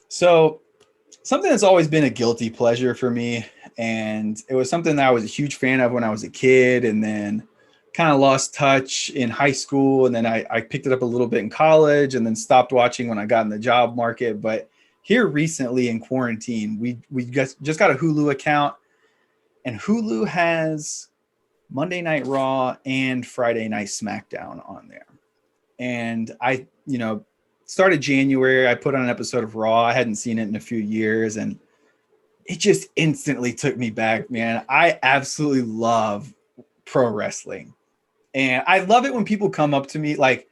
So something that's always been a guilty pleasure for me, and it was something that I was a huge fan of when I was a kid, and then kind of lost touch in high school, and then I picked it up a little bit in college, and then stopped watching when I got in the job market. But here recently in quarantine, we just got a Hulu account, and Hulu has Monday Night Raw and Friday Night SmackDown on there. And I, started January. I put on an episode of Raw. I hadn't seen it in a few years, and it just instantly took me back, man. I absolutely love pro wrestling, and I love it when people come up to me like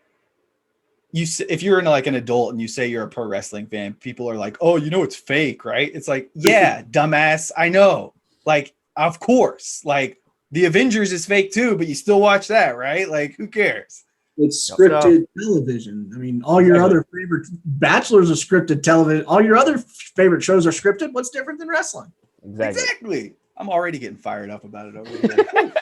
if you're like an adult and you say you're a pro wrestling fan, people are like, "Oh, it's fake, right?" It's like, yeah, dumbass, I know. Like, of course, like the Avengers is fake too, but you still watch that, right? Like, who cares? It's scripted television. I mean, all your other favorite Bachelor's are scripted television. All your other favorite shows are scripted. What's different than wrestling? Exactly. I'm already getting fired up about it over here.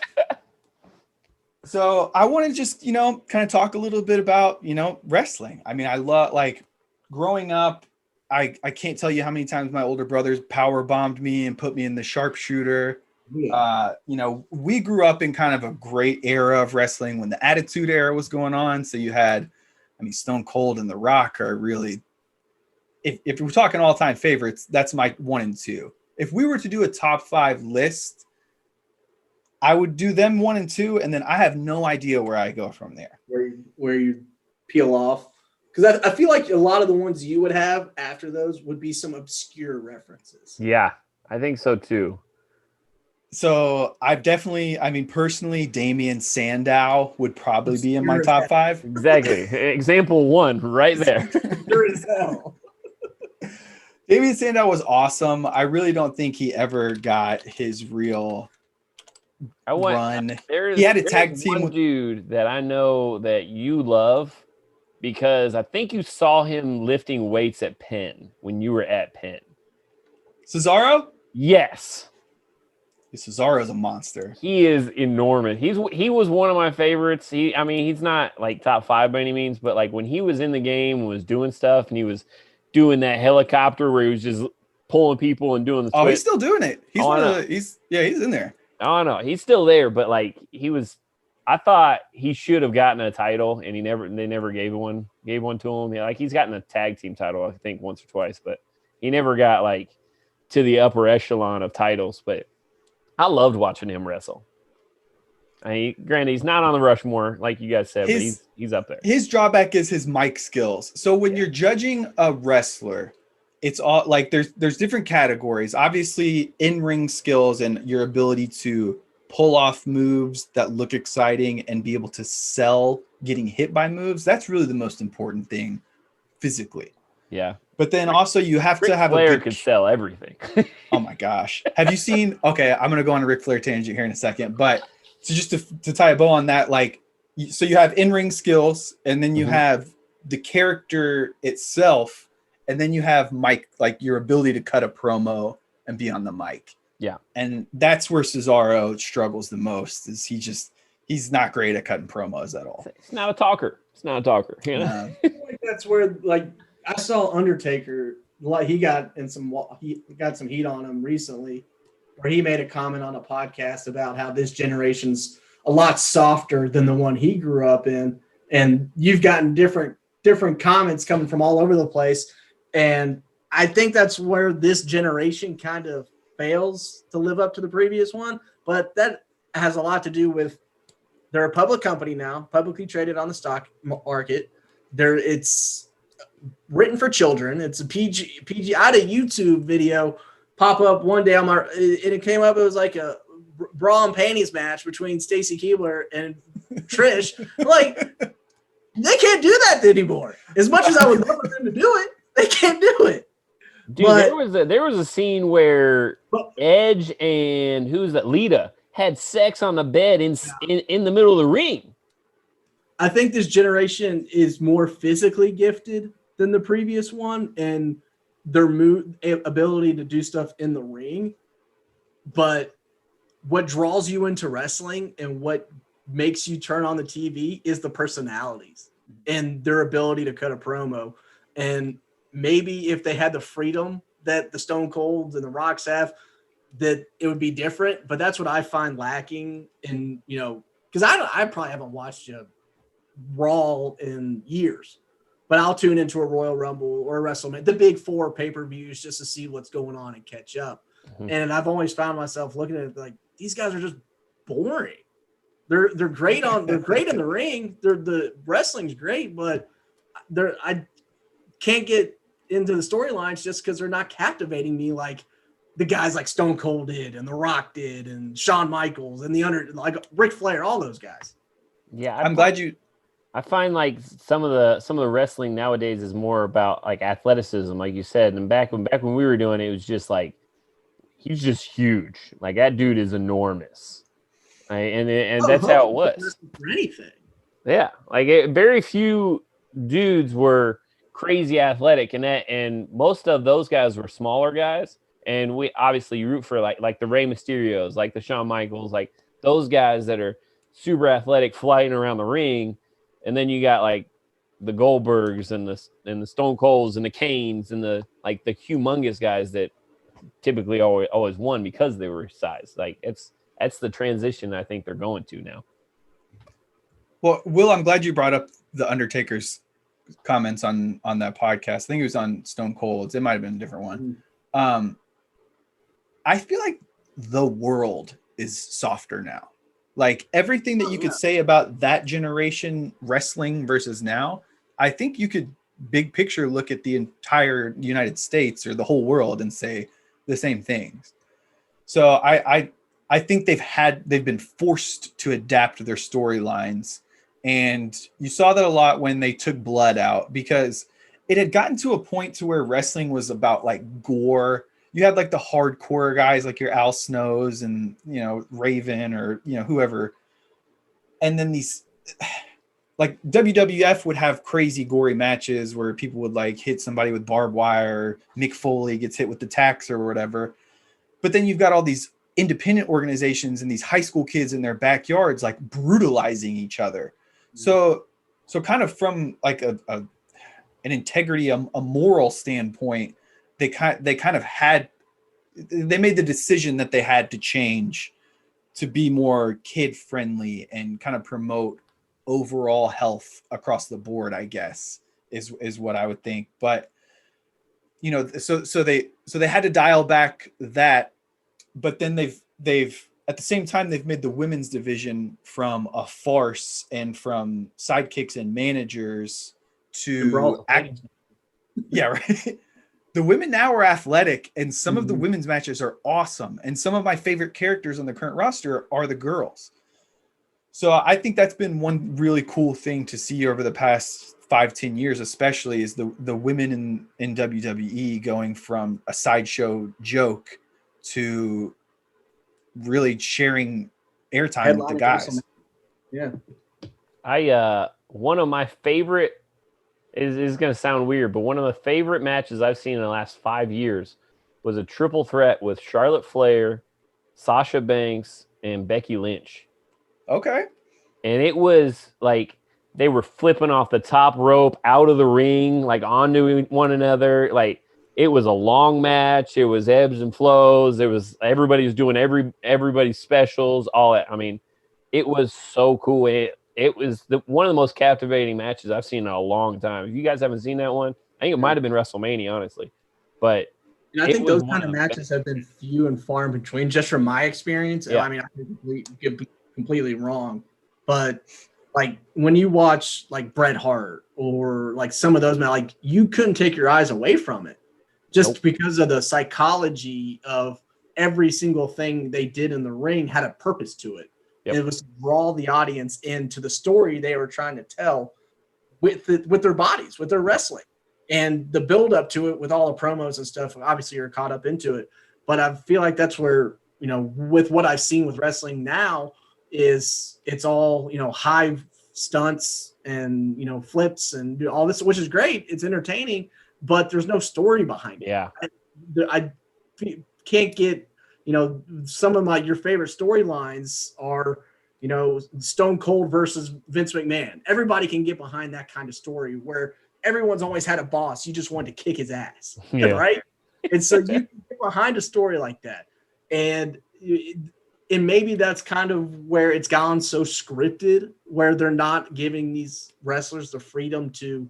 So I want to just, kind of talk a little bit about, wrestling. I mean, I love, like, growing up, I can't tell you how many times my older brothers power bombed me and put me in the sharpshooter. Yeah. We grew up in kind of a great era of wrestling when the Attitude Era was going on. So you had, Stone Cold and The Rock are really, if we're talking all-time favorites, that's my 1 and 2. If we were to do a top 5 list, I would do them 1 and 2, and then I have no idea where I go from there. Where you peel off. Because I feel like a lot of the ones you would have after those would be some obscure references. Yeah, I think so too. So I've definitely, personally, Damian Sandow would probably be in my top 5. Exactly. Example 1 right there. Sure as hell. Damian Sandow was awesome. I really don't think he ever got his real run. He had a tag team with dude that I know that you love because I think you saw him lifting weights at Penn when you were at Penn. Cesaro? Yes. Cesaro's a monster. He is enormous. He was one of my favorites. He's not like top 5 by any means, but like when he was in the game, was doing stuff, and he was doing that helicopter where he was just pulling people and doing the switch. Oh, he's still doing it. He's in there. Oh no, he's still there, but like I thought he should have gotten a title, and they never gave one to him. Like he's gotten a tag team title, I think, once or twice, but he never got like to the upper echelon of titles. But I loved watching him wrestle. Granted, he's not on the Rushmore, like you guys said, but he's up there. His drawback is his mic skills. So when you're judging a wrestler, it's all like there's different categories. Obviously, in-ring skills and your ability to pull off moves that look exciting and be able to sell getting hit by moves. That's really the most important thing physically. Yeah. But then also you have to have Ric Flair could sell everything. Oh my gosh. Have you seen, okay, I'm going to go on a Ric Flair tangent here in a second, but so just to tie a bow on that, like, so you have in-ring skills, and then you have the character itself, and then you have mic, like your ability to cut a promo and be on the mic. Yeah. And that's where Cesaro struggles the most, is he's not great at cutting promos at all. He's not a talker. You know? That's where, like, I saw Undertaker, like he got some heat on him recently, where he made a comment on a podcast about how this generation's a lot softer than the one he grew up in, and you've gotten different comments coming from all over the place, and I think that's where this generation kind of fails to live up to the previous one. But that has a lot to do with they're a public company now, publicly traded on the stock market. It's written for children. It's a PG. I had a YouTube video pop up one day on my, and it came up. It was like a bra and panties match between Stacy Keibler and Trish. Like, they can't do that anymore. As much as I would love for them to do it, they can't do it. Dude, but there was a scene where Edge and who's that? Lita had sex on the bed in the middle of the ring. I think this generation is more physically gifted than the previous one, and their ability to do stuff in the ring. But what draws you into wrestling and what makes you turn on the TV is the personalities and their ability to cut a promo. And maybe if they had the freedom that the Stone Colds and the Rocks have, that it would be different. But that's what I find lacking in, because I probably haven't watched a Raw in years, but I'll tune into a Royal Rumble or a WrestleMania, the big 4 pay-per-views, just to see what's going on and catch up. Mm-hmm. And I've always found myself looking at it like, these guys are just boring. They're great in the ring. The wrestling's great, but I can't get into the storylines just because they're not captivating me like the guys like Stone Cold did and The Rock did and Shawn Michaels and like Ric Flair, all those guys. Yeah, I'm glad you. I find like some of the wrestling nowadays is more about like athleticism, like you said. And back when we were doing it, it was just like he's just huge. Like that dude is enormous, right? And that's how it was. For anything. Yeah, like very few dudes were crazy athletic, and most of those guys were smaller guys. And we obviously root for like the Rey Mysterios, like the Shawn Michaels, like those guys that are super athletic, flying around the ring. And then you got like the Goldbergs and the Stone Colds and the Kanes and the humongous guys that typically always won because they were sized. Like that's the transition I think they're going to now. Well, Will, I'm glad you brought up the Undertaker's comments on that podcast. I think it was on Stone Cold's. It might have been a different one. I feel like the world is softer now. Like everything that you could say about that generation wrestling versus now, I think you could big picture look at the entire United States or the whole world and say the same things. So I think they've been forced to adapt their storylines. And you saw that a lot when they took blood out, because it had gotten to a point to where wrestling was about like gore. You had like the hardcore guys like your Al Snows and, Raven or, whoever. And then these like WWF would have crazy gory matches where people would like hit somebody with barbed wire. Mick Foley gets hit with the tax or whatever. But then you've got all these independent organizations and these high school kids in their backyards, like brutalizing each other. So kind of from like an integrity, a moral standpoint, they made the decision that they had to change to be more kid friendly and kind of promote overall health across the board, I guess is what I would think. But, so they had to dial back that, but then they've at the same time, they've made the women's division from a farce and from sidekicks and managers to yeah, right. The women now are athletic, and some of the women's matches are awesome. And some of my favorite characters on the current roster are the girls. So I think that's been one really cool thing to see over the past 5-10 years, especially, is the women in WWE going from a sideshow joke to really sharing airtime with the guys. Yeah. One of my favorite is going to sound weird, but one of the favorite matches I've seen in the last 5 years was a triple threat with Charlotte Flair, Sasha Banks, and Becky Lynch. Okay. And it was like they were flipping off the top rope out of the ring, like onto one another. Like it was a long match. It was ebbs and flows. Everybody was doing everybody's specials. All that. I mean, it was so cool. It was one of the most captivating matches I've seen in a long time. If you guys haven't seen that one, I think it might have been WrestleMania, honestly. But I think those kind of matches have been few and far in between, just from my experience. Yeah. I mean, I could be completely wrong, but like when you watch like Bret Hart or like some of those, like you couldn't take your eyes away from it, just because of the psychology of every single thing they did in the ring had a purpose to it. Yep. It was to draw the audience into the story they were trying to tell with their bodies, with their wrestling, and the build up to it with all the promos and stuff. Obviously, you're caught up into it, but I feel like that's where, with what I've seen with wrestling now, is it's all, high stunts and, flips and all this, which is great. It's entertaining, but there's no story behind it. Yeah. I can't get, some of your favorite storylines are, Stone Cold versus Vince McMahon. Everybody can get behind that kind of story where everyone's always had a boss. You just wanted to kick his ass, Yeah. right? And so you get behind a story like that, and maybe that's kind of where it's gone so scripted, where they're not giving these wrestlers the freedom to,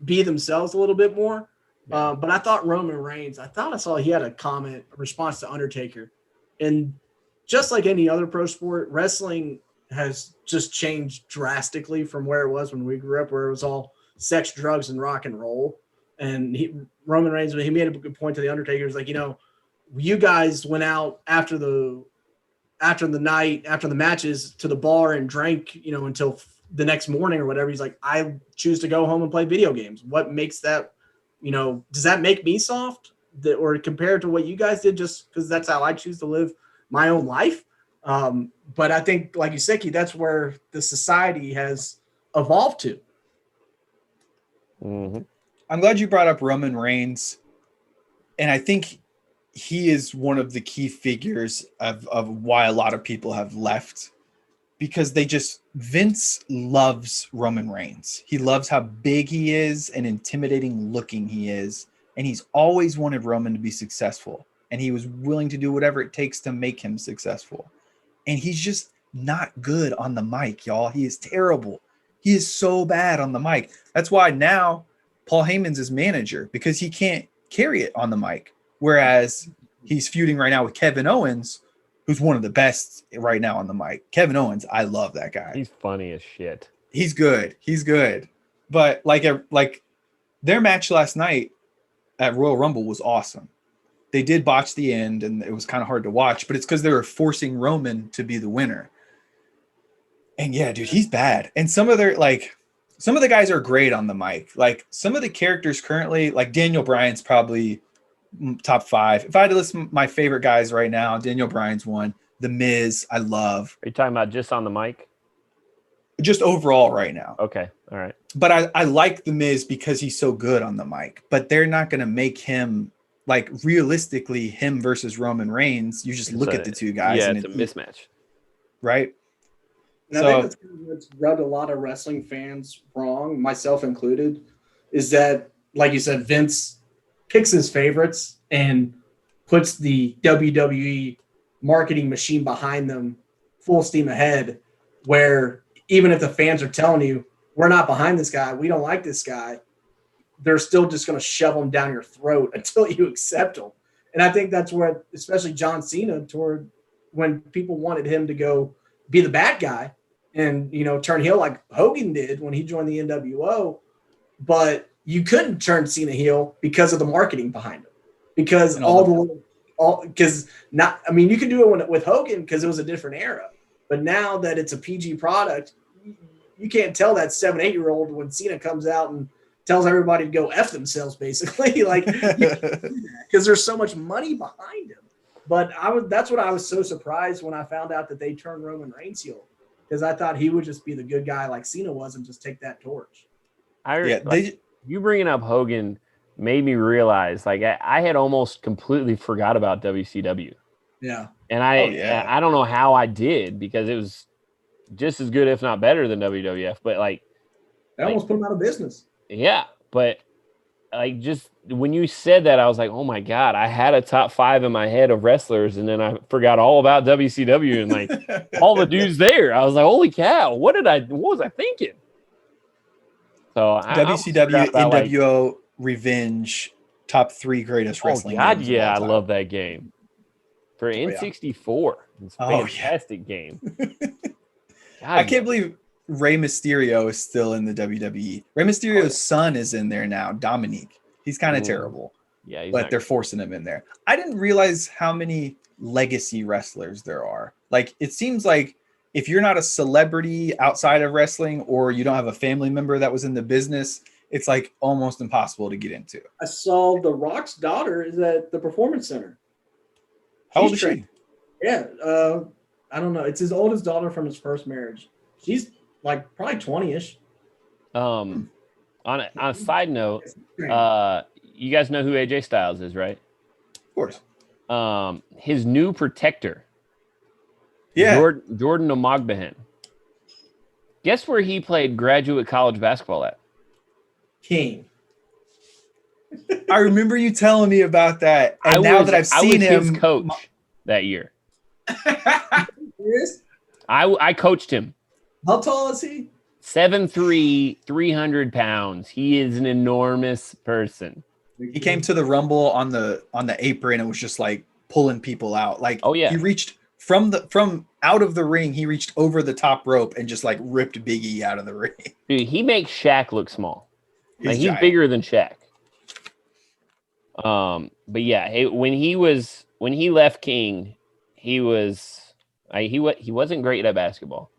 be themselves a little bit more. Yeah. But I thought Roman Reigns, I saw he had a response to Undertaker, and just like any other pro sport, wrestling has just changed drastically from where it was when we grew up, where it was all sex, drugs, and rock and roll. And Roman Reigns, he made a good point to the Undertaker. He's like, you guys went out after the matches to the bar and drank, until the next morning or whatever. He's like, I choose to go home and play video games. What makes that, does that make me soft or compared to what you guys did just because that's how I choose to live my own life? But I think, like you said, Keith, that's where the society has evolved to. Mm-hmm. I'm glad you brought up Roman Reigns. And I think he is one of the key figures of why a lot of people have left, because Vince loves Roman Reigns. He loves how big he is and intimidating looking he is. And he's always wanted Roman to be successful. And he was willing to do whatever it takes to make him successful. And he's just not good on the mic, y'all. He is terrible. He is so bad on the mic. That's why now Paul Heyman's his manager, because he can't carry it on the mic. Whereas he's feuding right now with Kevin Owens, who's one of the best right now on the mic. Kevin Owens, I love that guy. He's funny as shit. He's good. But like their match last night at Royal Rumble was awesome. They did botch the end, and it was kind of hard to watch, but it's because they were forcing Roman to be the winner. And yeah, dude, he's bad. And some of the guys are great on the mic. Like some of the characters currently, like Daniel Bryan's probably top 5. If I had to list my favorite guys right now, Daniel Bryan's one. The Miz, I love. Are you talking about just on the mic? Just overall right now. Okay. All right. But I like The Miz because he's so good on the mic. But they're not going to make him, like, realistically, him versus Roman Reigns. You just look at the two guys. Yeah, and it's a mismatch. Right? And I think that's rubbed a lot of wrestling fans wrong, myself included, is that, like you said, Vince picks his favorites and puts the WWE marketing machine behind them full steam ahead, where even if the fans are telling you, we're not behind this guy, we don't like this guy, they're still just going to shove him down your throat until you accept him. And I think that's where, especially John Cena, toward when people wanted him to go be the bad guy and, turn heel like Hogan did when he joined the NWO, but you couldn't turn Cena heel because of the marketing behind him. Because you can do it with Hogan because it was a different era. But now that it's a PG product, you can't tell that 7-8-year-old when Cena comes out and tells everybody to go F themselves, basically, like, because there's so much money behind him. But that's what I was so surprised when I found out that they turned Roman Reigns heel, because I thought he would just be the good guy like Cena was and just take that torch. You bringing up Hogan made me realize, like, I had almost completely forgot about WCW. Yeah. And I don't know how I did, because it was just as good, if not better, than WWF. But they almost put him out of business. Yeah, but just when you said that, I was like, oh my God, I had a top 5 in my head of wrestlers, and then I forgot all about WCW and all the dudes there. I was like, holy cow, what was I thinking? So WCW, NWO, Revenge, top 3 greatest wrestling games. Yeah, I love that game. For N64. It's a fantastic game. I can't believe Rey Mysterio is still in the WWE. Rey Mysterio's son is in there now, Dominique. He's kind of terrible. Yeah, but they're forcing him in there. I didn't realize how many legacy wrestlers there are. Like, it seems like if you're not a celebrity outside of wrestling, or you don't have a family member that was in the business, it's like almost impossible to get into. I saw The Rock's daughter is at the Performance Center. How old is she? Yeah, I don't know. It's his oldest daughter from his first marriage. She's like probably 20-ish. On a side note, you guys know who AJ Styles is, right? Of course. His new protector. Yeah. Jordan Omogbehan. Guess where he played graduate college basketball at? King. I remember you telling me about that. And now that I've seen him, his coach that year. Yes. I coached him. How tall is he? 7'3", 300 pounds. He is an enormous person. he came to the Rumble on the apron and was just like pulling people out. Like, Oh, yeah. he reached from out of the ring. He reached over the top rope and just like ripped Big E out of the ring. Dude, he makes Shaq look small. Like, he's giant. bigger than Shaq. But yeah, when he left King, he wasn't great at basketball.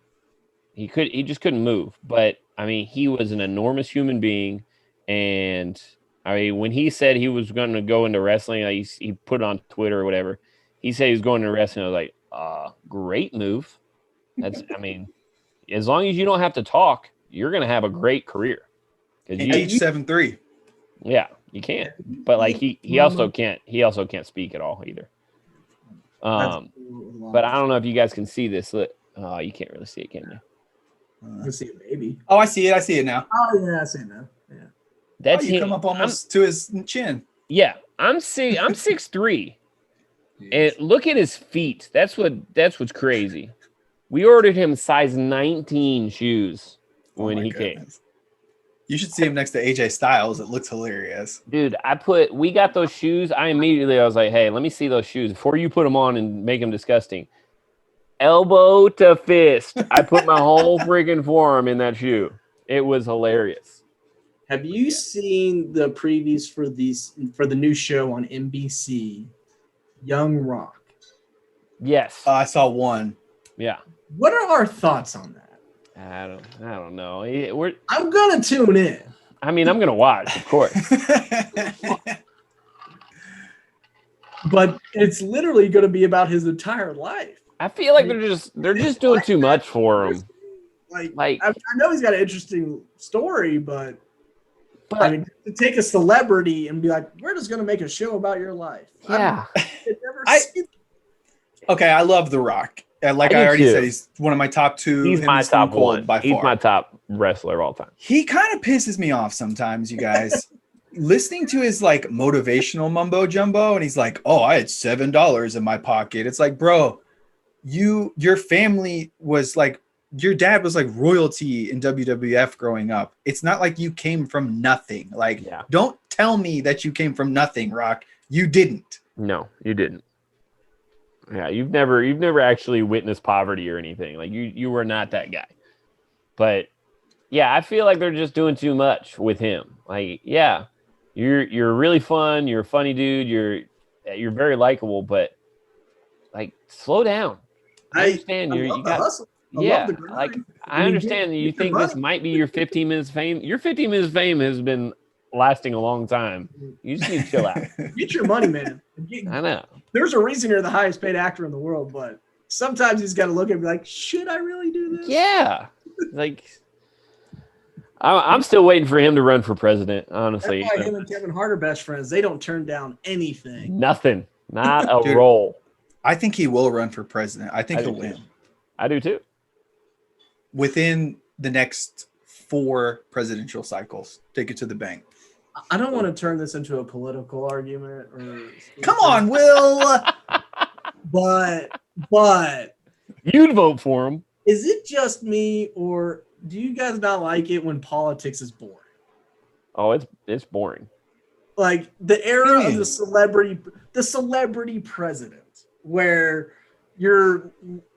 He just couldn't move. But I mean, he was an enormous human being, and I mean, when he said he was going to go into wrestling, he put it on Twitter or whatever. He said he was going into wrestling. I was like, great move. That's, I mean, as long as you don't have to talk, you're going to have a great career. And age 7'3". Yeah, you can't. But like he also can't speak at all either. But I don't know if you guys can see this. Look, you can't really see it, can you? Let's see it, maybe. Oh, I see it. I see it now. Oh yeah, I see it now. Yeah. That's you come up almost to his chin. Yeah, I'm 6'3". And look at his feet. That's what's crazy. We ordered him size 19 shoes when he came. You should see him next to AJ Styles. It looks hilarious. Dude, we got those shoes. I was like, hey, let me see those shoes before you put them on and make them disgusting. Elbow to fist. I put my whole freaking forearm in that shoe. It was hilarious. Have you seen the previews for the new show on NBC, Young Rock? Yes. I saw one. Yeah. What are our thoughts on that? I don't know. I'm gonna tune in. I mean, I'm gonna watch, of course. But it's literally gonna be about his entire life. I feel like they're just doing too much for him. Like I know he's got an interesting story, but I mean, to take a celebrity and be like, we're just gonna make a show about your life. Yeah. Okay, I love The Rock. Like I already said, he's one of my top two. He's my top one by far. He's my top wrestler of all time. He kind of pisses me off sometimes, you guys. Listening to his like motivational mumbo jumbo, and he's like, "Oh, I had $7 in my pocket." It's like, bro, your family was like, your dad was like royalty in WWF growing up. It's not like you came from nothing. Like, don't tell me that you came from nothing, Rock. You didn't. No, you didn't. Yeah, you've never actually witnessed poverty or anything. Like you were not that guy. But yeah, I feel like they're just doing too much with him. Like, yeah, you're really fun. You're a funny dude. You're very likable, but like, slow down. I understand you got hustle. Yeah, like I understand that you think this might be your 15 minutes of fame. Your 15 minutes of fame has been lasting a long time. You just need to chill out. Get your money, man. I know. There's a reason you're the highest paid actor in the world, but sometimes he's got to look and be like, should I really do this? Yeah. Like, I'm still waiting for him to run for president, honestly. That's why him and Kevin Hart are best friends. They don't turn down anything. Nothing. Not a role. I think he will run for president. I think he'll win. I do too. Within the next 4 presidential cycles. Take it to the bank. I don't want to turn this into a political argument. Come on, Will. but you'd vote for him. Is it just me, or do you guys not like it when politics is boring? Oh, it's boring. Like the era of the celebrity president, where you're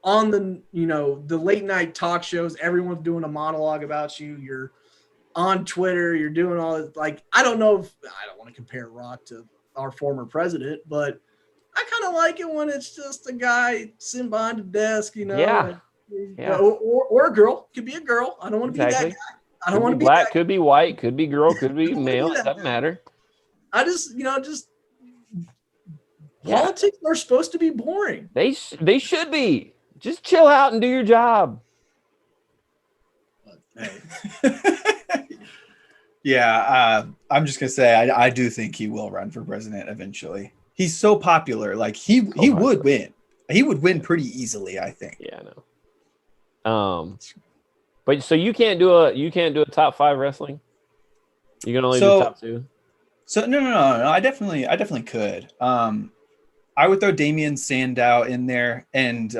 on the late night talk shows, everyone's doing a monologue about you. You're on Twitter, you're doing all this. Like, I don't want to compare Rock to our former president, but I kind of like it when it's just a guy sitting behind a desk, Yeah. Or a girl. Could be a girl. I don't want to be that guy. I don't want to be black, could be white, could be girl, could be male. It doesn't matter. I just politics are supposed to be boring. They should be. Just chill out and do your job. Yeah, I'm just gonna say I do think he will run for president eventually. He's so popular, like he would win. He would win pretty easily, I think. Yeah, I know. But so you can't do a top 5 wrestling? You can only do top two. So no. I definitely could. I would throw Damian Sandow in there, and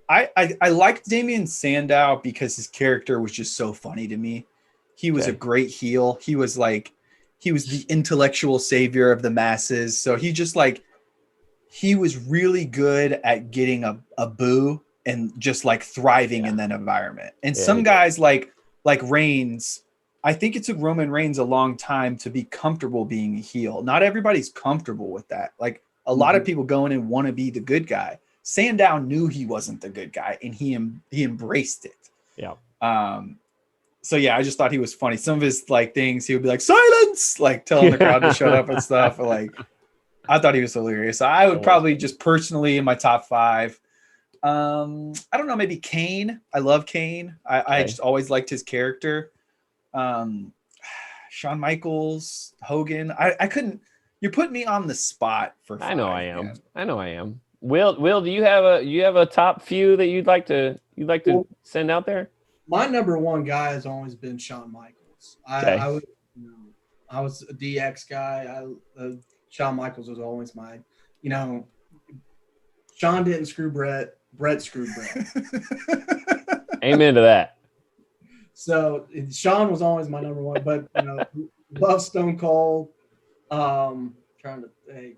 I liked Damian Sandow because his character was just so funny to me. He was a great heel. He was the intellectual savior of the masses. So he was really good at getting a boo and just like thriving in that environment. And some guys like Reigns, I think it took Roman Reigns a long time to be comfortable being a heel. Not everybody's comfortable with that. Like a lot of people go in and want to be the good guy. Sandow knew he wasn't the good guy, and he embraced it. Yeah. So yeah, I just thought he was funny. Some of his like things, he would be like silence, like telling the crowd to shut up and stuff. Like, I thought he was hilarious. So I would probably just personally in my top 5. I don't know, maybe Kane. I love Kane. I just always liked his character. Shawn Michaels, Hogan. I couldn't. You're putting me on the spot for 5. I know I am. Will, do you have a top few that you'd like to send out there? My number one guy has always been Shawn Michaels. I was a DX guy. Shawn Michaels was always mine. Shawn didn't screw Brett. Brett screwed Brett. Amen to that. So Shawn was always my number one, but love Stone Cold. Trying to think.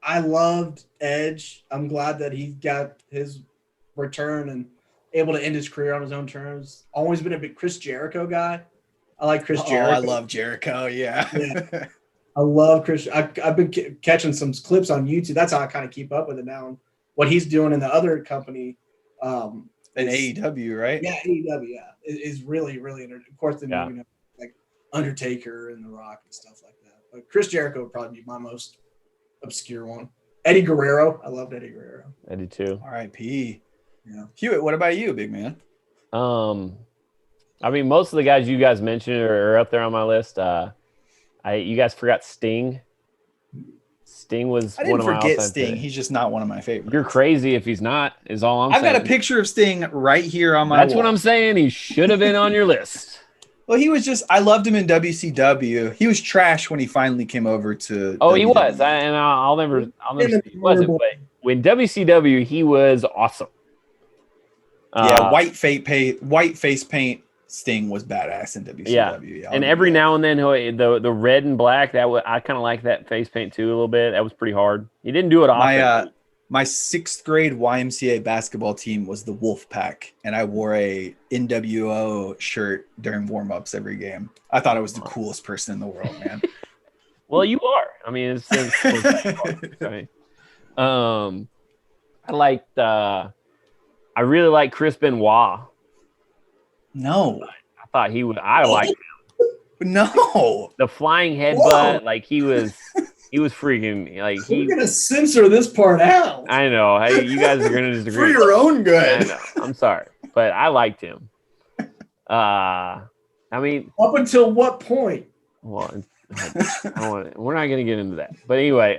I loved Edge. I'm glad that he got his return and able to end his career on his own terms. Always been a big Chris Jericho guy. I like Chris Jericho. I love Jericho. Yeah. I love Chris. I've been catching some clips on YouTube. That's how I kind of keep up with it now. And what he's doing in the other company. In AEW, right? Yeah, AEW. Yeah, is really, really. Of course, like Undertaker and The Rock and stuff like that. But Chris Jericho would probably be my most obscure one. Eddie Guerrero. I loved Eddie Guerrero. Eddie too. R.I.P. Yeah. Hewitt, what about you, big man? I mean, most of the guys you guys mentioned are up there on my list. You guys forgot Sting. Sting was. I didn't one of forget my Sting. He's just not one of my favorites. You're crazy if he's not. Is all I'm saying. I've got a picture of Sting right here on my. That's wall. what I'm saying. He should have been on your list. Well, he was just. I loved him in WCW. He was trash when he finally came over to. Oh, WWE. he was, and I'll never say he wasn't. But when WCW, he was awesome. Yeah, white face paint. Sting was badass in WCW. Yeah, and every now and then, the red and black, I kind of like that face paint too a little bit. That was pretty hard. He didn't do it often. My 6th grade YMCA basketball team was the Wolf Pack, and I wore a NWO shirt during warm-ups every game. I thought I was the coolest person in the world, man. Well, you are. I mean, it's I really like Chris Benoit. No. I thought he would. I liked him. No. The flying headbutt, like he was freaking like he. We're gonna censor this part out. I know. Hey, you guys are gonna disagree. For your own good. I know. I'm sorry, but I liked him. I mean, up until what point? Well, we're not gonna get into that. But anyway,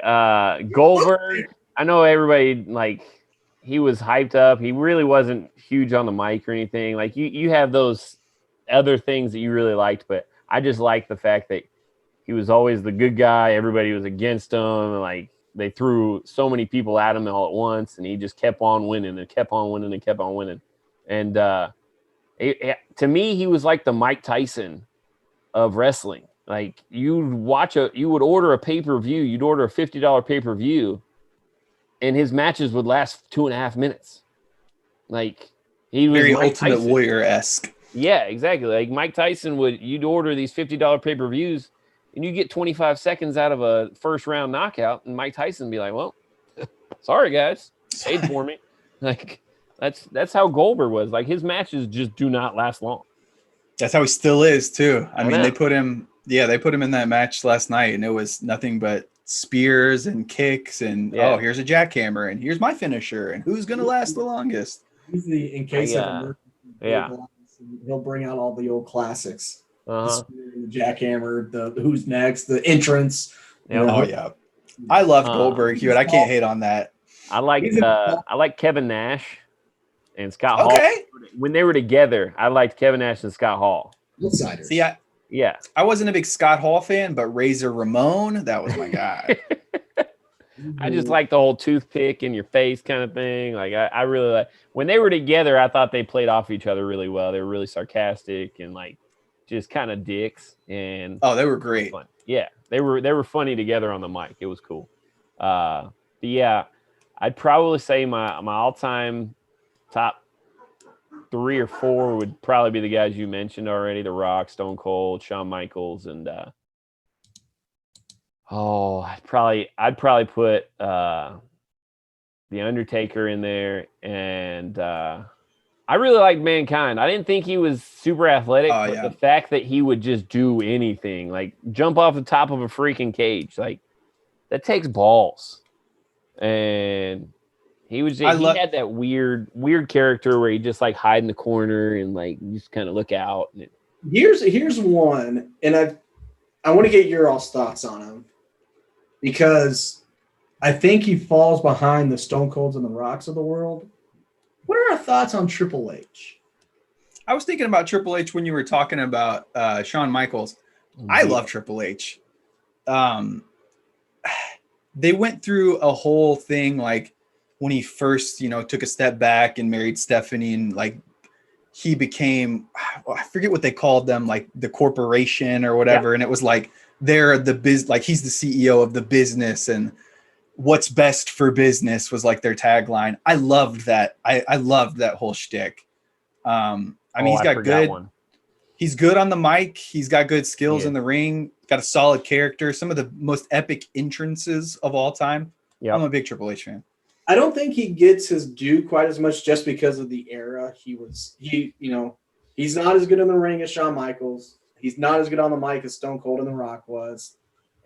Goldberg. I know everybody like. He was hyped up. He really wasn't huge on the mic or anything. Like you have those other things that you really liked, but I just liked the fact that he was always the good guy. Everybody was against him. And like they threw so many people at him all at once, and he just kept on winning and kept on winning and kept on winning. And to me, he was like the Mike Tyson of wrestling. Like you would order a pay-per-view. You'd order a $50 pay-per-view. And his matches would last 2.5 minutes. Like he was very Mike Ultimate Tyson. Warrior-esque. Yeah, exactly. Like Mike Tyson you'd order these $50 pay-per-views and you get 25 seconds out of a first round knockout, and Mike Tyson would be like, well, sorry guys, paid for me. Like that's how Goldberg was. Like his matches just do not last long. That's how he still is too. I mean, know. they put him in that match last night, and it was nothing but spears and kicks and here's a jackhammer and here's my finisher and who's gonna last the longest. Usually, in case of emergency, he'll bring out all the old classics. The spear, the jackhammer, the who's next, the entrance. Oh yeah, I love Goldberg, Hewitt. I can't hate on that. I like Kevin Nash and Scott Hall. When they were together, I liked Kevin Nash and Scott Hall. Outsiders. See, I wasn't a big Scott Hall fan, but Razor Ramon, that was my guy. I just like the whole toothpick in your face kind of thing. Like I really like when they were together. I thought they played off each other really well. They were really sarcastic and like just kind of dicks. And they were great. Fun. Yeah, they were funny together on the mic. It was cool. But yeah, I'd probably say my all-time top 3 or 4 would probably be the guys you mentioned already: The Rock, Stone Cold, Shawn Michaels, and I'd probably put The Undertaker in there, and I really liked Mankind. I didn't think he was super athletic, but the fact that he would just do anything, like jump off the top of a freaking cage, like that takes balls. And he had that weird character where he just like hide in the corner and like just kind of look out. Here's one, and I want to get your all's thoughts on him because I think he falls behind the Stone Colds and the Rocks of the world. What are our thoughts on Triple H? I was thinking about Triple H when you were talking about Shawn Michaels. I love Triple H. They went through a whole thing like when he first, took a step back and married Stephanie, and like he became, I forget what they called them, like the corporation or whatever. Yeah. And it was like they're like he's the CEO of the business, and what's best for business was like their tagline. I loved that. I loved that whole shtick. He's got good. He's good on the mic. He's got good skills in the ring. Got a solid character. Some of the most epic entrances of all time. Yeah, I'm a big Triple H fan. I don't think he gets his due quite as much just because of the era he's not as good in the ring as Shawn Michaels. He's not as good on the mic as Stone Cold and The Rock was.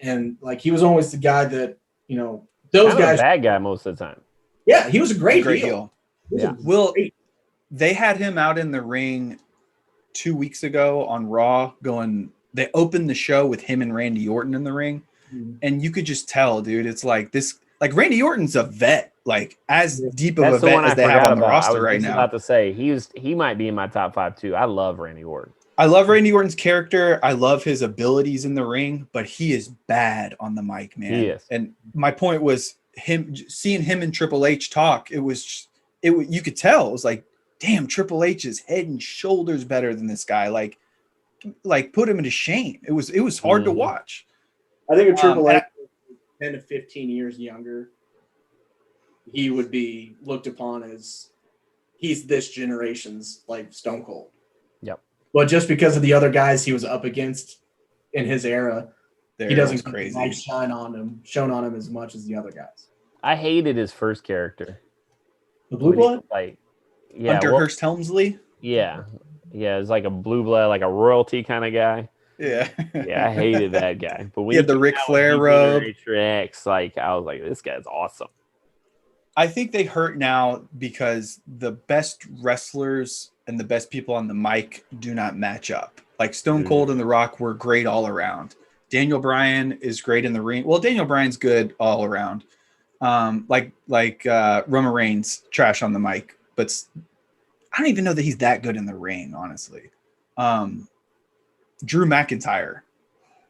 And like he was always the guy that, those guys a bad guy most of the time. Yeah, he was a great heel. Yeah. They had him out in the ring 2 weeks ago on Raw they opened the show with him and Randy Orton in the ring. Mm-hmm. And you could just tell, dude, it's like this, like Randy Orton's a vet, like as deep of a vet as they have on the roster right now. I was about to say, he might be in my top 5 too. I love Randy Orton. I love Randy Orton's character. I love his abilities in the ring, but he is bad on the mic, man. He is. And my point was seeing him and Triple H talk. You could tell it was like, damn, Triple H is head and shoulders better than this guy. Like put him into shame. It was hard to watch. I think if Triple H was 10 to 15 years younger, he would be looked upon as he's this generation's like Stone Cold. Yep. But just because of the other guys he was up against in his era, he doesn't get the light shown on him as much as the other guys. I hated his first character. The Blue Blood? Hunter Hearst Helmsley? Yeah. Yeah, it's like a blue blood, like a royalty kind of guy. Yeah. Yeah, I hated that guy. But when he had the Ric Flair robe. I was like, this guy's awesome. I think they hurt now because the best wrestlers and the best people on the mic do not match up. Like Stone Cold and The Rock were great all around. Daniel Bryan is great in the ring. Well, Daniel Bryan's good all around. Roman Reigns, trash on the mic, but I don't even know that he's that good in the ring, honestly. Drew McIntyre,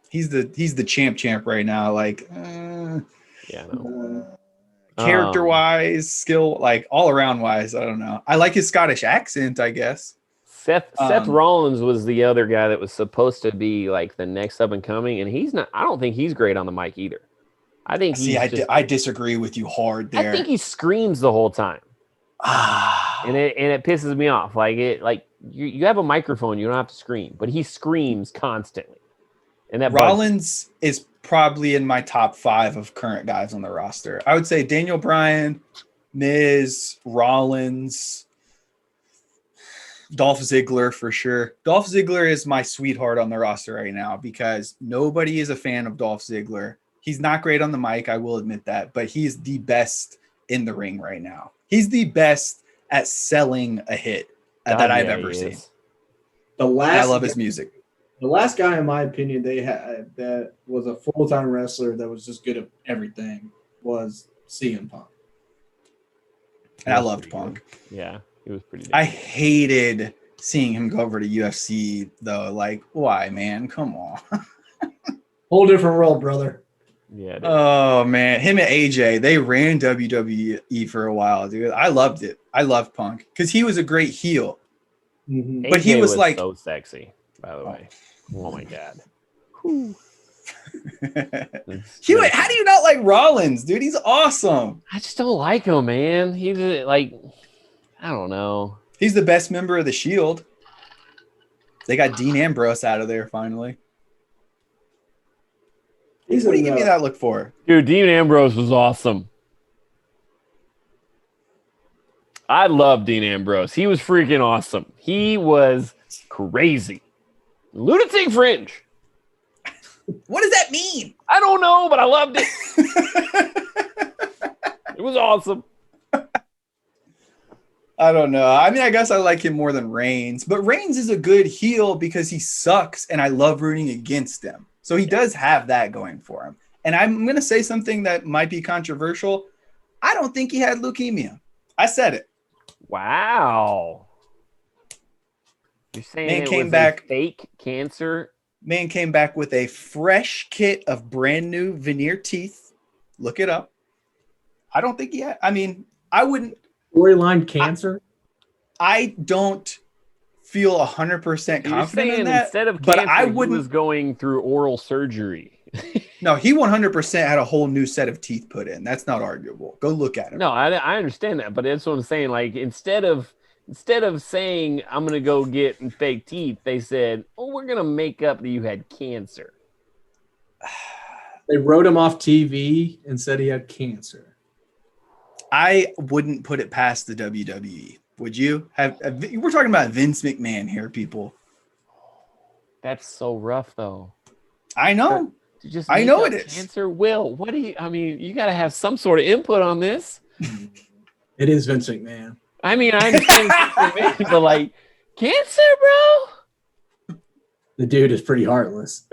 he's the champ right now. Like, character wise, skill, like all around wise, I don't know. I like his Scottish accent, I guess. Seth Rollins was the other guy that was supposed to be like the next up and coming, and he's not. I don't think he's great on the mic either. I think I disagree with you hard there. I think he screams the whole time. And it pisses me off. Like you have a microphone, you don't have to scream, but he screams constantly. And that Rollins is probably in my top 5 of current guys on the roster. I would say Daniel Bryan, Miz, Rollins, Dolph Ziggler for sure. Dolph Ziggler is my sweetheart on the roster right now because nobody is a fan of Dolph Ziggler. He's not great on the mic, I will admit that, but he's the best in the ring right now. He's the best at selling a hit that I've ever seen. I love his music. The last guy, in my opinion, they had that was a full-time wrestler that was just good at everything was CM Punk. And I loved Punk. Yeah, he was pretty good. I hated seeing him go over to UFC though. Like, why, man? Come on. Whole different world, brother. Yeah. Dude. Oh man, him and AJ, they ran WWE for a while, dude. I loved it. I loved Punk because he was a great heel. Mm-hmm. But he AJ was like so sexy, by the way. Oh my god. How do you not like Rollins, dude? He's awesome. I just don't like him, man. He's like, I don't know. He's the best member of the Shield. They got Dean Ambrose out of there finally. What do you give me that look for? Dude, Dean Ambrose was awesome. I love Dean Ambrose. He was freaking awesome. He was crazy. Lunatic Fringe. What does that mean? I don't know, but I loved it. It was awesome. I don't know. I mean, I guess I like him more than Reigns, but Reigns is a good heel because he sucks and I love rooting against him. So he does have that going for him. And I'm going to say something that might be controversial. I don't think he had leukemia. I said it. Wow. You're saying Man it came was back, a fake cancer? Man came back with a fresh kit of brand new veneer teeth. Look it up. I don't think he had. I mean, I wouldn't. Storyline cancer? I don't feel 100% confident in that. Instead of but cancer, I he wouldn't. was going through oral surgery. No, he 100% had a whole new set of teeth put in. That's not arguable. Go look at him. No, I understand that, but that's what I'm saying. Like instead of saying I'm gonna go get fake teeth, they said, "Oh, we're gonna make up that you had cancer." They wrote him off TV and said he had cancer. I wouldn't put it past the WWE. Would you? We're talking about Vince McMahon here, people. That's so rough, though. I know. I know it is. Cancer, Will. What do you? I mean, you got to have some sort of input on this. It is Vince McMahon. I mean, I understand Vince McMahon, but like cancer, bro. The dude is pretty heartless.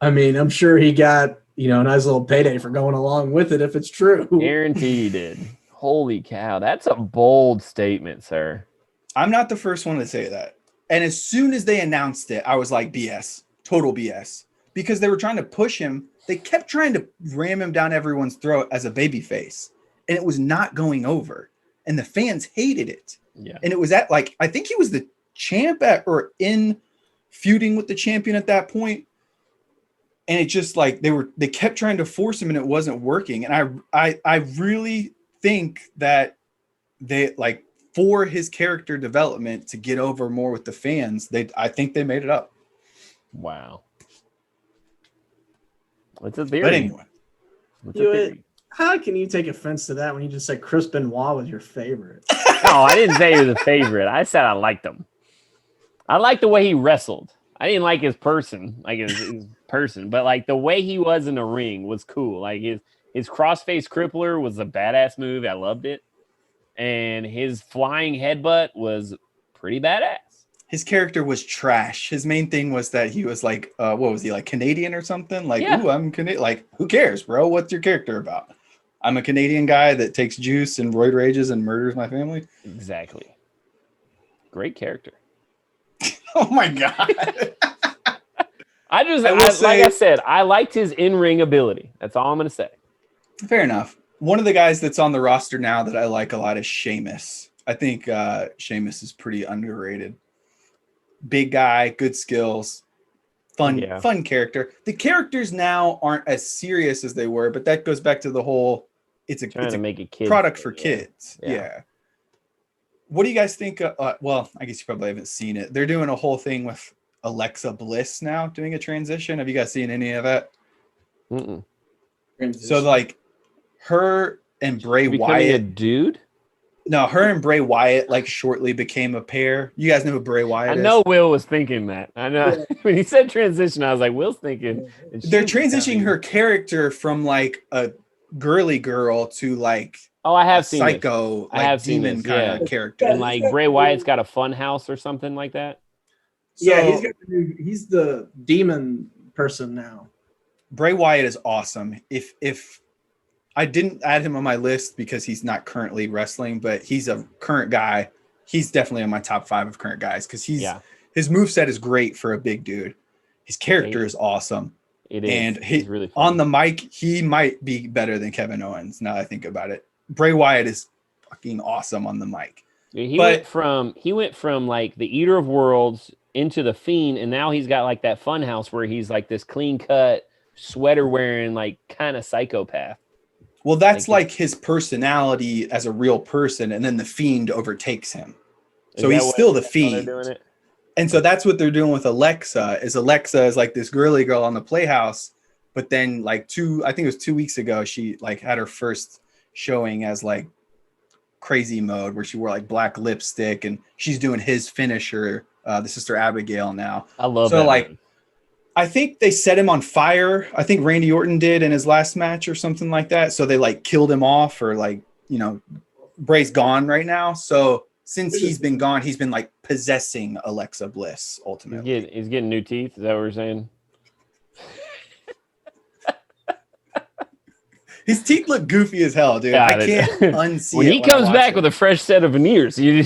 I mean, I'm sure he got, a nice little payday for going along with it if it's true. Guarantee he did. Holy cow. That's a bold statement, sir. I'm not the first one to say that. And as soon as they announced it, I was like, BS. Total BS. Because they were trying to push him. They kept trying to ram him down everyone's throat as a babyface. And it was not going over. And the fans hated it. Yeah. And it was at I think he was the champ or in feuding with the champion at that point. And it just they kept trying to force him and it wasn't working. And I really think that they for his character development to get over more with the fans, I think they made it up. Wow. What's a theory? But anyway. How can you take offense to that when you just said Chris Benoit was your favorite? No, I didn't say he was a favorite. I said I liked him. I liked the way he wrestled. I didn't like his person, his person, but the way he was in the ring was cool. Like his crossface crippler was a badass move. I loved it. And his flying headbutt was pretty badass. His character was trash. His main thing was that he was what was he, Canadian or something? Yeah. Ooh, I'm Canadian. Who cares, bro? What's your character about? I'm a Canadian guy that takes juice and roid rages and murders my family. Exactly. Great character. Oh my God. Like I said, I liked his in-ring ability. That's all I'm going to say. Fair enough. One of the guys that's on the roster now that I like a lot is Sheamus. I think Sheamus is pretty underrated. Big guy, good skills, fun character. The characters now aren't as serious as they were, but that goes back to the whole it's a make a kid product for kids. Yeah. Yeah. What do you guys think? Well, I guess you probably haven't seen it. They're doing a whole thing with Alexa Bliss now, doing a transition. Have you guys seen any of that? Mm-mm. So her and Bray Wyatt, a dude. No, her and Bray Wyatt shortly became a pair. You guys know who Bray Wyatt is? I know Will was thinking that. I know when he said transition, I was like, Will's thinking. They're transitioning her character from a girly girl to I have seen psycho, demon kind of character. And Bray Wyatt's got a fun house or something like that. So, yeah, he's the demon person now. Bray Wyatt is awesome. If I didn't add him on my list because he's not currently wrestling, but he's a current guy. He's definitely on my top 5 of current guys because his moveset is great for a big dude. His character is awesome. It is. And he's really funny. on the mic, he might be better than Kevin Owens. Now that I think about it, Bray Wyatt is fucking awesome on the mic. He went from like the Eater of Worlds into the Fiend, and now he's got like that fun house where he's like this clean cut, sweater wearing, like kind of psychopath. Well, that's like his personality as a real person, and then the Fiend overtakes him. So he's still the Fiend. And so that's what they're doing with Alexa. Alexa is like this girly girl on the Playhouse, but then like I think it was 2 weeks ago, she like had her first showing as like crazy mode where she wore like black lipstick, and she's doing his finisher, the Sister Abigail now. I love so that. Like, man. I think they set him on fire. I think Randy Orton did in his last match or something like that. So they like killed him off, or like, you know, Bray's gone right now. So since he's been gone, he's been like possessing Alexa Bliss ultimately. He's getting new teeth. Is that what we're saying? His teeth look goofy as hell, dude. I can't unsee when he comes back with a fresh set of veneers. No,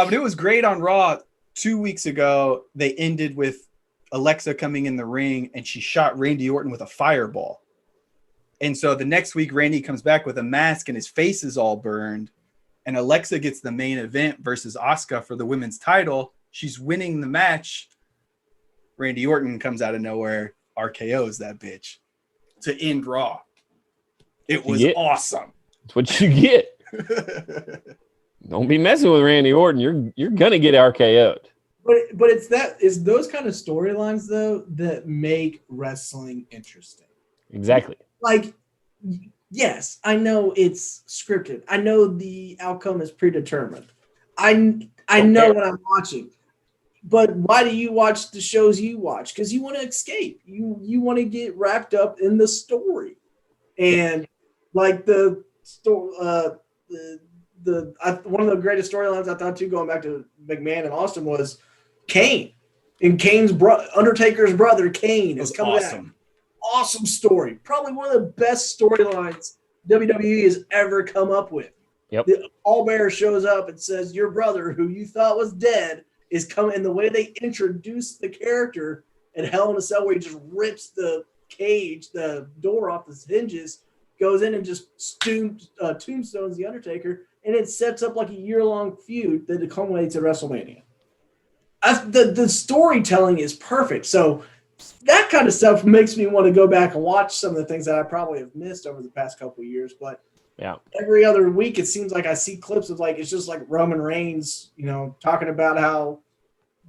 but it was great on Raw 2 weeks ago. They ended with Alexa coming in the ring, and she shot Randy Orton with a fireball. And so the next week, Randy comes back with a mask, and his face is all burned. And Alexa gets the main event versus Asuka for the women's title. She's winning the match. Randy Orton comes out of nowhere, RKO's that bitch to end Raw. It was awesome. That's what you get. Don't be messing with Randy Orton. You're gonna get RKO'd. But it's those kind of storylines though that make wrestling interesting. Exactly. Like, yes, I know it's scripted. I know the outcome is predetermined. I know what I'm watching. But why do you watch the shows you watch? Because you want to escape. You want to get wrapped up in the story. And like the story, one of the greatest storylines I thought too, going back to McMahon and Austin, was Kane and Kane's Undertaker's brother Kane is coming back. Awesome story. Probably one of the best storylines WWE has ever come up with. Yep. The Allbear shows up and says, "Your brother, who you thought was dead, is coming." And the way they introduce the character in Hell in a Cell, where he just rips the cage, the door off the hinges, goes in and just tombstones the Undertaker, and it sets up like a year-long feud that culminates at WrestleMania. The storytelling is perfect. So that kind of stuff makes me want to go back and watch some of the things that I probably have missed over the past couple of years. But yeah, every other week it seems like I see clips of like, it's just like Roman Reigns, talking about how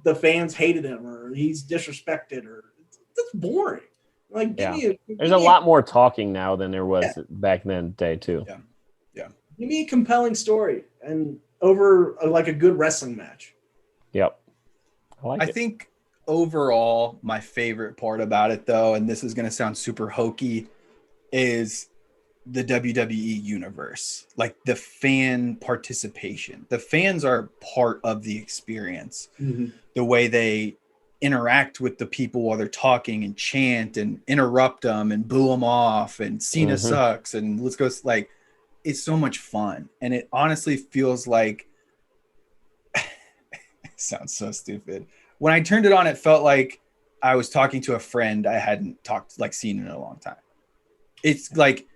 the fans hated him or he's disrespected, or that's boring. Like, there's a lot more talking now than there was back then day too. Yeah. Give me a compelling story and over like a good wrestling match. Yep. I think overall, my favorite part about it, though, and this is going to sound super hokey, is the WWE universe, like the fan participation. The fans are part of the experience. Mm-hmm. The way they interact with the people while they're talking and chant and interrupt them and boo them off and Cena sucks and let's go. Like, it's so much fun. And it honestly feels like, it sounds so stupid. When I turned it on, it felt like I was talking to a friend I hadn't seen in a long time. It's like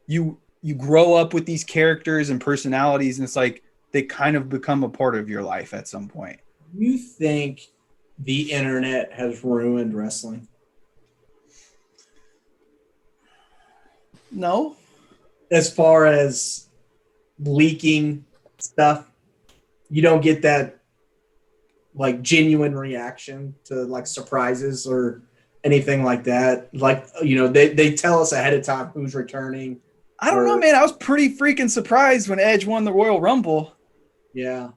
you grow up with these characters and personalities, and it's like they kind of become a part of your life at some point. You think the internet has ruined wrestling? No. As far as leaking stuff, you don't get that like genuine reaction to like surprises or anything like that. Like, they tell us ahead of time who's returning. I don't know, man. I was pretty freaking surprised when Edge won the Royal Rumble. Yeah.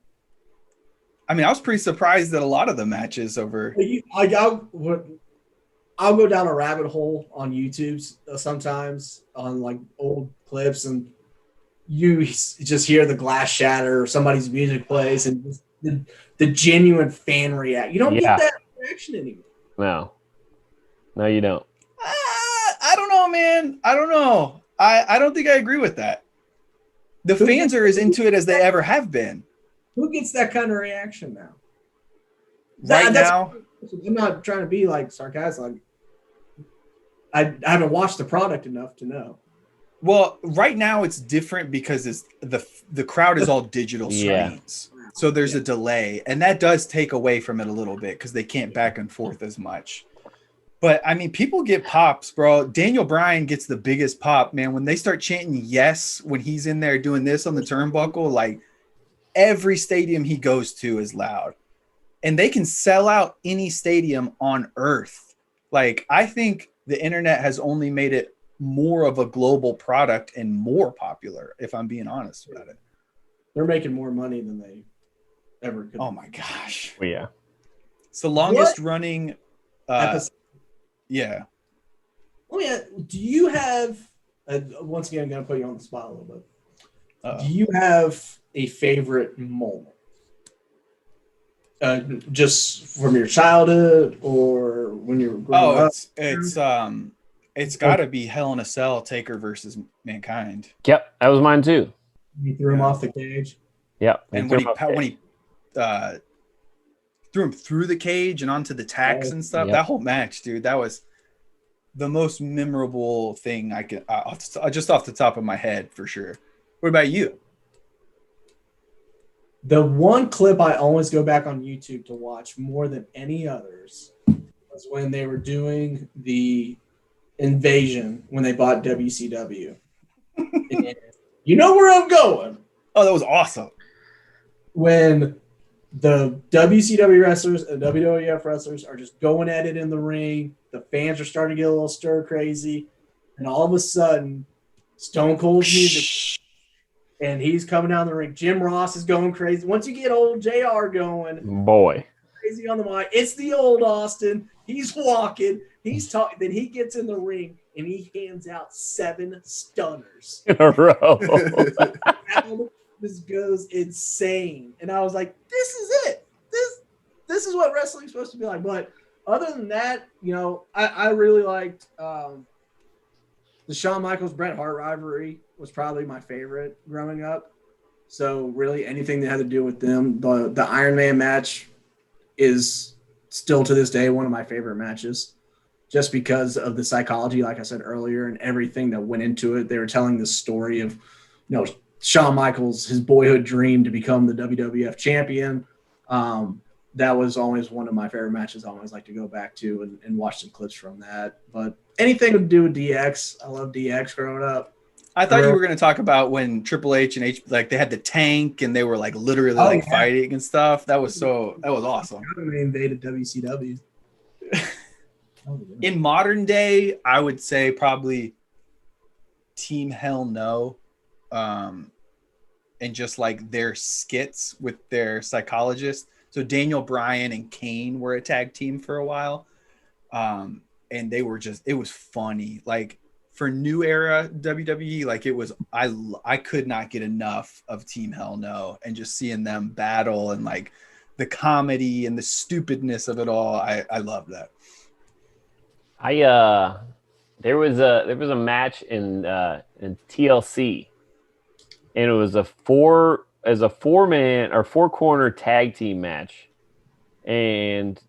I mean, I was pretty surprised at a lot of the matches over. I'll go down a rabbit hole on YouTube sometimes on like old clips, and you just hear the glass shatter or somebody's music plays and just the genuine fan react. You don't get that reaction anymore. No, you don't. I don't know, know, man. I don't know. I don't think I agree with that. The fans are as into it as they ever have been. Who gets that kind of reaction now? Now, I'm not trying to be like sarcastic. I haven't watched the product enough to know. well, right now it's different because it's the crowd is all digital Yeah. screens. So there's a delay, and that does take away from it a little bit because they can't back and forth as much. But I mean, people get pops, bro. Daniel Bryan gets the biggest pop, man. When they start chanting yes when he's in there doing this on the turnbuckle, like every stadium he goes to is loud. And they can sell out any stadium on earth. Like, I think the internet has only made it more of a global product and more popular, if I'm being honest about it. They're making more money than they ever could. Oh my gosh. Well, yeah. It's the longest running episode. Yeah. Do you have once again, I'm gonna put you on the spot a little bit. Uh-oh. Do you have a favorite moment? Just from your childhood or when you were growing up? It's got to be Hell in a Cell, Taker versus Mankind. Yep, that was mine too. You threw him off the cage. Yep. And when he threw him through the cage and onto the tacks and stuff, that whole match, dude, that was the most memorable thing I could just off the top of my head for sure. What about you? The one clip I always go back on YouTube to watch more than any others was when they were doing the invasion when they bought WCW. You know where I'm going. Oh, that was awesome. When the WCW wrestlers and WWF wrestlers are just going at it in the ring, the fans are starting to get a little stir crazy, and all of a sudden, Stone Cold's music, and he's coming down the ring. Jim Ross is going crazy. Once you get old JR going, boy, crazy on the mic. It's the old Austin. He's walking. He's talking. Then he gets in the ring and he hands out 7 stunners in a row. This goes insane, and I was like, "This is it. This is what wrestling's supposed to be like." But other than that, you know, I really liked the Shawn Michaels Bret Hart rivalry was probably my favorite growing up. So really, anything that had to do with them, the Iron Man match is still to this day one of my favorite matches, just because of the psychology, like I said earlier, and everything that went into it. They were telling the story of, you know, Shawn Michaels, his boyhood dream to become the WWF champion. That was always one of my favorite matches. I always like to go back to and watch some clips from that. But anything to do with DX, I love DX growing up. I thought you were going to talk about when Triple H and like they had the tank and they were like literally fighting and stuff. That was awesome. They invaded WCW. In modern day, I would say probably Team Hell No. And just like their skits with their psychologist. So Daniel Bryan and Kane were a tag team for a while. And they were it was funny. Like for new era WWE, like it was, I could not get enough of Team Hell No, and just seeing them battle and like the comedy and the stupidness of it all. I love that. There was a match in TLC. And it was a 4-man or 4-corner tag team match. And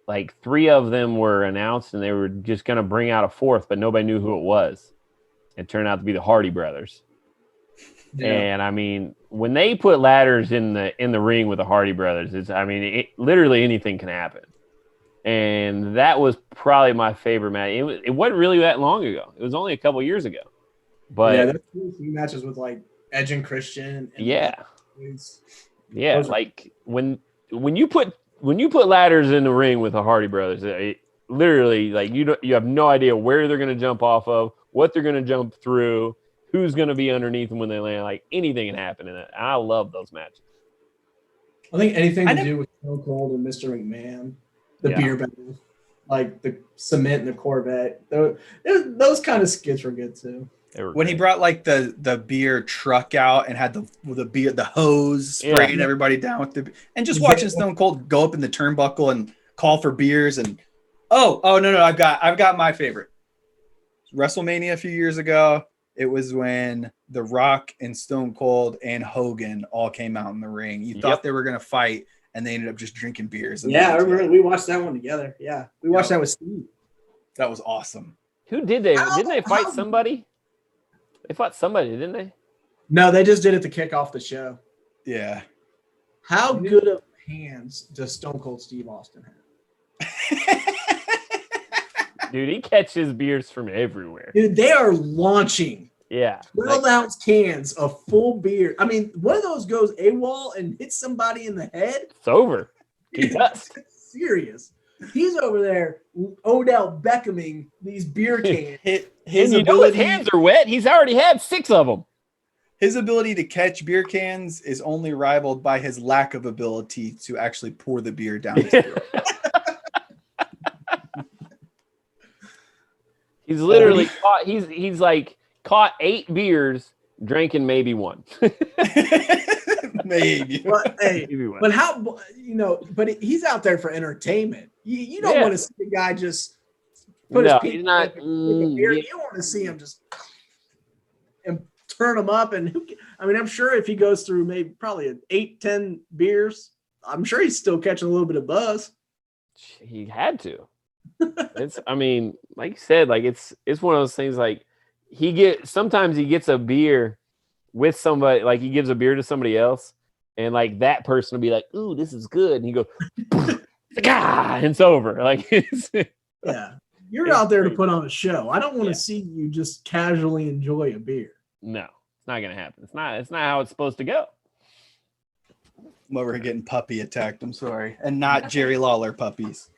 like 3 of them were announced and they were just going to bring out a 4th, but nobody knew who it was. It turned out to be the Hardy brothers. Yeah. And I mean, when they put ladders in the ring with the Hardy brothers, literally anything can happen. And that was probably my favorite match. It wasn't really that long ago. It was only a couple years ago. But yeah, there's a few matches with like Edge and Christian. And like when you put ladders in the ring with the Hardy brothers, it literally like you have no idea where they're going to jump off of, what they're going to jump through, who's going to be underneath them when they land. Like anything can happen in it. I love those matches. I think anything to do with Stone Cold and Mr. McMahon, the beer battle, like the cement and the Corvette, those kind of skits were good too. When he brought like the beer truck out and had the hose spraying everybody down with and just watching Stone Cold go up in the turnbuckle and call for beers and no, I've got my favorite. WrestleMania a few years ago. It was when The Rock and Stone Cold and Hogan all came out in the ring. You thought they were going to fight, and they ended up just drinking beers. Yeah, I remember we watched that one together. Yeah, we watched that with Steve. That was awesome. Who did they? Didn't they fight somebody? They fought somebody, didn't they? No, they just did it to kick off the show. Yeah. How good of hands does Stone Cold Steve Austin have? Dude, he catches beers from everywhere. Dude, they are launching 12-ounce cans of full beer. I mean, one of those goes AWOL and hits somebody in the head. It's over. He's dust. Serious. He's over there Odell Beckhaming these beer cans. His hands are wet. He's already had 6 of them. His ability to catch beer cans is only rivaled by his lack of ability to actually pour the beer down his throat. He's literally caught. He's like caught 8 beers, drinking maybe 1. Maybe. But, but how But he's out there for entertainment. You don't want to see the guy just put his he's not. beer. You want to see him just and turn him up. And I'm sure if he goes through probably 8-10 beers, I'm sure he's still catching a little bit of buzz. He had to. Like you said, like it's one of those things. Like sometimes he gets a beer with somebody, like he gives a beer to somebody else, and like that person will be like, "Ooh, this is good," and he goes, and it's over. Like, you're out there to put on a show. I don't want to see you just casually enjoy a beer. No, it's not gonna happen. It's not how it's supposed to go. Well, we're getting puppy attacked. I'm sorry, and not Jerry Lawler puppies.